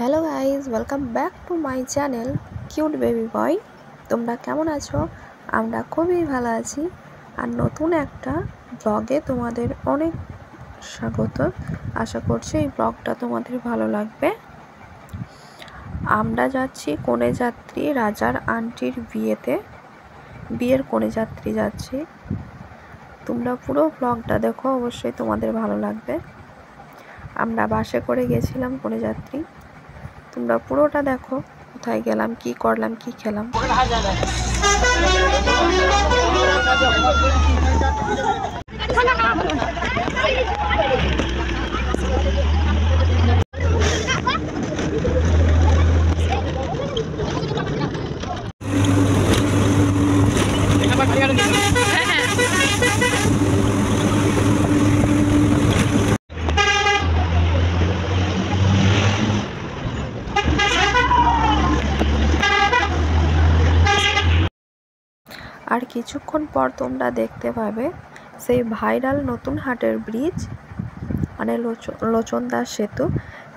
Hello guys, welcome back to my channel cute baby বয়। তোমরা কেমন আছো? আমরা খুবই ভালো আছি। আর নতুন একটা ব্লগে তোমাদের অনেক স্বাগত। আশা করছি এই ব্লগটা তোমাদের ভালো লাগবে। আমরা যাচ্ছি কনে যাত্রী রাজার আন্টির বিয়ের কনে যাত্রী যাচ্ছি। তোমরা পুরো ব্লগটা দেখো, অবশ্যই তোমাদের ভালো লাগবে। আমরা বাসে করে গেছিলাম কনে যাত্রী। তোমরা পুরোটা দেখো, কোথায় গেলাম, কি করলাম, কি খেলাম। আর কিছুক্ষণ পর তোমরা দেখতে পাবে সেই ভাইরাল নতুন হাটের ব্রিজ, মানে লোচনদাস সেতু,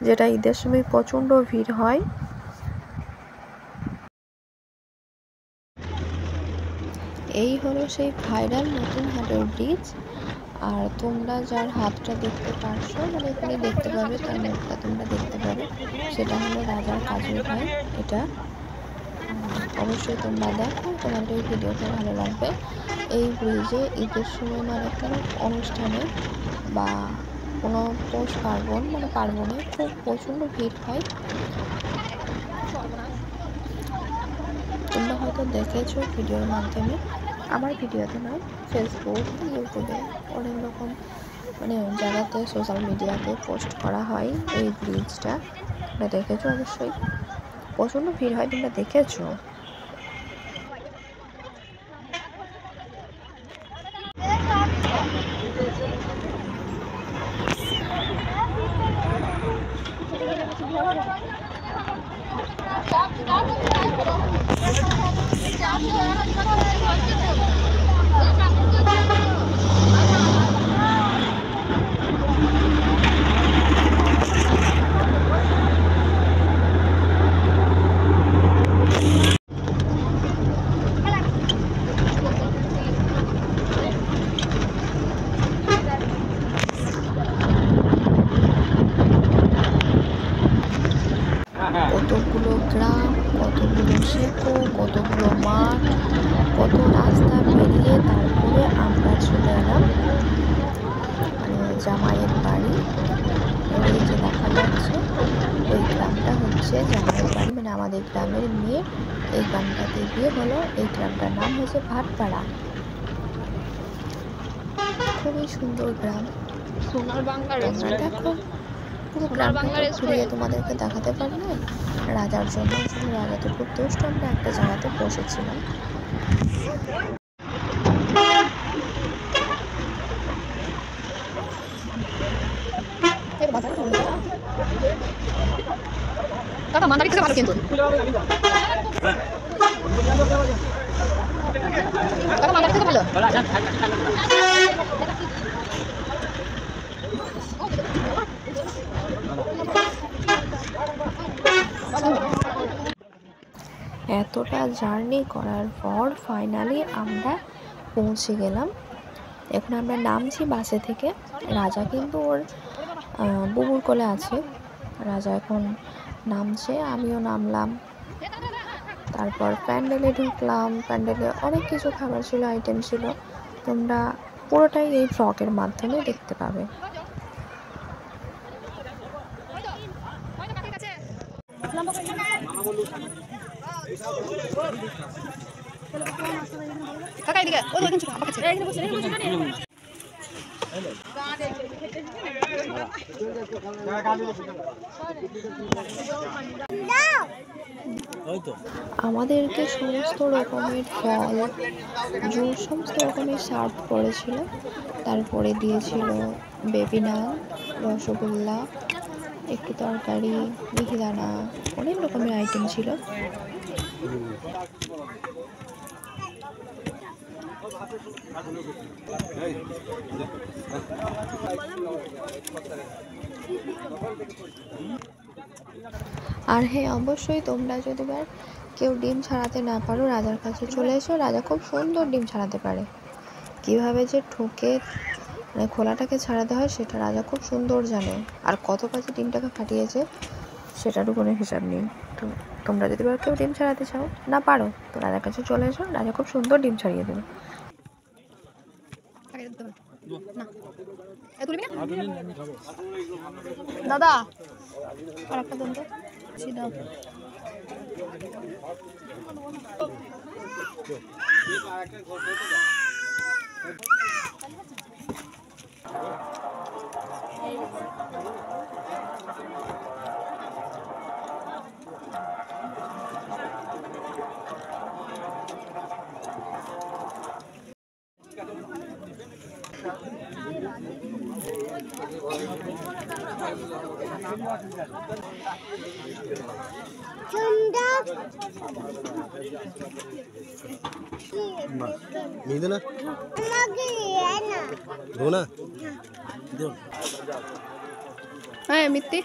যেটা ঈদের সময় প্রচণ্ড ভিড় হয়। এই হলো সেই ভাইরাল নতুন হাটের ব্রিজ। আর তোমরা যার হাতটা দেখতে পারছো, মানে এখানে দেখতে পাবে, তার মুখটা তোমরা দেখতে পাবে, সেটা হলো রাজার কাজের ভাই। এটা অবশ্যই তোমরা দেখো, তোমাদের এই ভিডিওটা ভালো লাগবে। এই ব্রিজে ঈদের সময় মানে কোনো অনুষ্ঠানে বা কোনো পৌষ পার্বণ মানে পার্বণে খুব প্রচণ্ড ভিড় হয়। তোমরা হয়তো দেখেছো ভিডিওর মাধ্যমে, আমার ভিডিওতে নয়, ফেসবুক, ইউটিউবে অনেক রকম মানে জায়গাতে সোশ্যাল মিডিয়াতে পোস্ট করা হয় এই ব্রিজটা। তোমরা দেখেছো অবশ্যই, প্রচণ্ড ভিড় হয়, তোমরা দেখেছো। কতগুলো গ্রাম, কতগুলো শেকো, কতগুলো মাঠ, কত রাস্তা পেরিয়ে তারপরে আমরা চলে এলাম মানে জামাইয়ের বাড়ি। এই যে দেখা যাচ্ছে ওই গ্রামটা হচ্ছে জামাইয়ের বাড়ি, মানে আমাদের গ্রামের মেয়ে এই গ্রামটাতে বিয়ে হলো। এই গ্রামটার নাম হচ্ছে ভাটপাড়া। খুবই সুন্দর গ্রাম। দেখো, পুরো গ্রামটা ঘুরিয়ে তোমাদেরকে দেখাতে পারি না। রাজার জন্য রাজা তো খুব দুষ্ট। আমরা একটা জায়গাতে বসেছিলাম। মান্দারি থেকে ভালো, কিন্তু মান্দারি থেকে ভালো। এতটা জার্নি করার পর ফাইনালি আমরা পৌঁছে গেলাম। এখন আমরা নামছি বাসে থেকে। রাজা কিন্তু ওর বুবুর কোলে আছে। রাজা এখন নামছে, আমিও নামলাম। তারপর প্যান্ডেলে ঢুকলাম। প্যান্ডেলে অনেক কিছু খাবার ছিল, আইটেম ছিল। তোমরা পুরোটাই এই ব্লগের মাধ্যমে দেখতে পাবে। আমাদেরকে সমস্ত রকমের ফল, জুস, সমস্ত রকমের সার্ভ করেছিল। তারপরে দিয়েছিল বেবি নান, রসগোল্লা, একটু তরকারি, মিহিদানা, অনেক রকমের আইটেম ছিল। আর হ্যাঁ, অবশ্যই তোমরা যদি এবার কেউ ডিম ছাড়াতে না পারো, রাজার কাছে চলে এসো। রাজা খুব সুন্দর ডিম ছাড়াতে পারে। কীভাবে যে ঠোকে মানে খোলাটাকে ছাড়াতে হয় সেটা রাজা খুব সুন্দর জানে। আর কত কাছে ডিমটাকে ফাটিয়েছে সেটারও কোনো হিসাব নেই। তো তোমরা যদি এবার কেউ ডিম ছাড়াতে চাও না পারো, তো রাজার কাছে চলে এসো। রাজা খুব সুন্দর ডিম ছাড়িয়ে দেবে। দাদা আর একটা দেন তো দাও। হ্যাঁ মিত্তি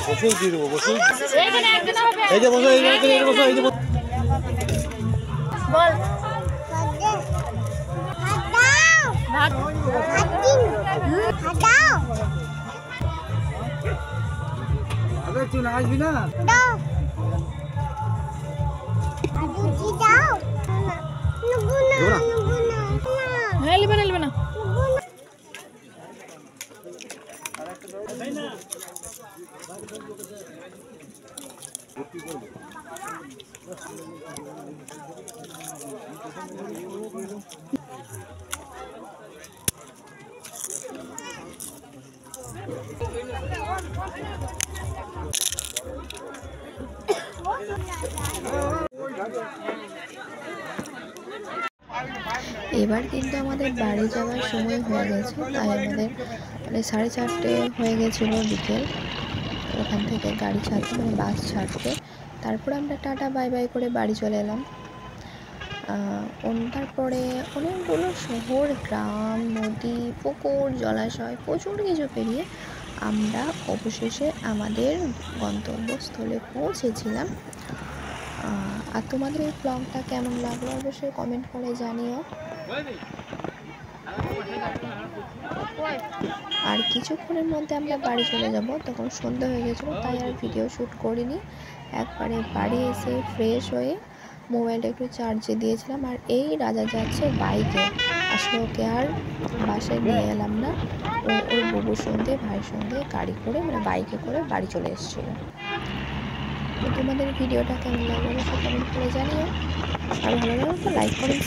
বসুন দিয়ে দেবো, বসুন এই যে বসো, এই যে বসো, এই যে বল তুই আসবি না নেবে না এবার কিন্তু আমাদের বাড়ি যাওয়ার সময় হয়ে গেছে, তাই আমাদের মানে 4:30 হয়ে গেছিলো বিকেল। ওখান থেকে গাড়ি ছাড়তে মানে বাস ছাড়তে, তারপরে আমরা টাটা বাই বাই করে বাড়ি চলে এলাম। তারপরে অনেকগুলো শহর, গ্রাম, নদী, পুকুর, জলাশয় প্রচুর কিছু পেরিয়ে আমরা অবশেষে আমাদের গন্তব্যস্থলে পৌঁছেছিলাম। আর তোমাদের এই ব্লগটা কেমন লাগলো অবশ্যই কমেন্ট করে জানিও। আর কিছুক্ষণের মধ্যে আমরা বাড়ি চলে যাব, তখন সন্ধ্যা হয়ে গেছিলো, তাই আর ভিডিও শ্যুট করিনি। একবারে বাড়ি এসে ফ্রেশ হয়ে মোবাইলটা একটু চার্জে দিয়েছিলাম। আর এই রাজা যাচ্ছে বাইকে, আসলে ওকে আর বাসায় নিয়ে এলাম না, ওর বুবুর সঙ্গে ভাইয়ের সঙ্গে গাড়ি করে মানে বাইকে করে বাড়ি চলে এসেছিলো। তো তোমাদের ভিডিওটা কেমন লাগলো অবশ্যই কমেন্ট করে জানিও। আর ভালো লাগলে তো লাইক করুন।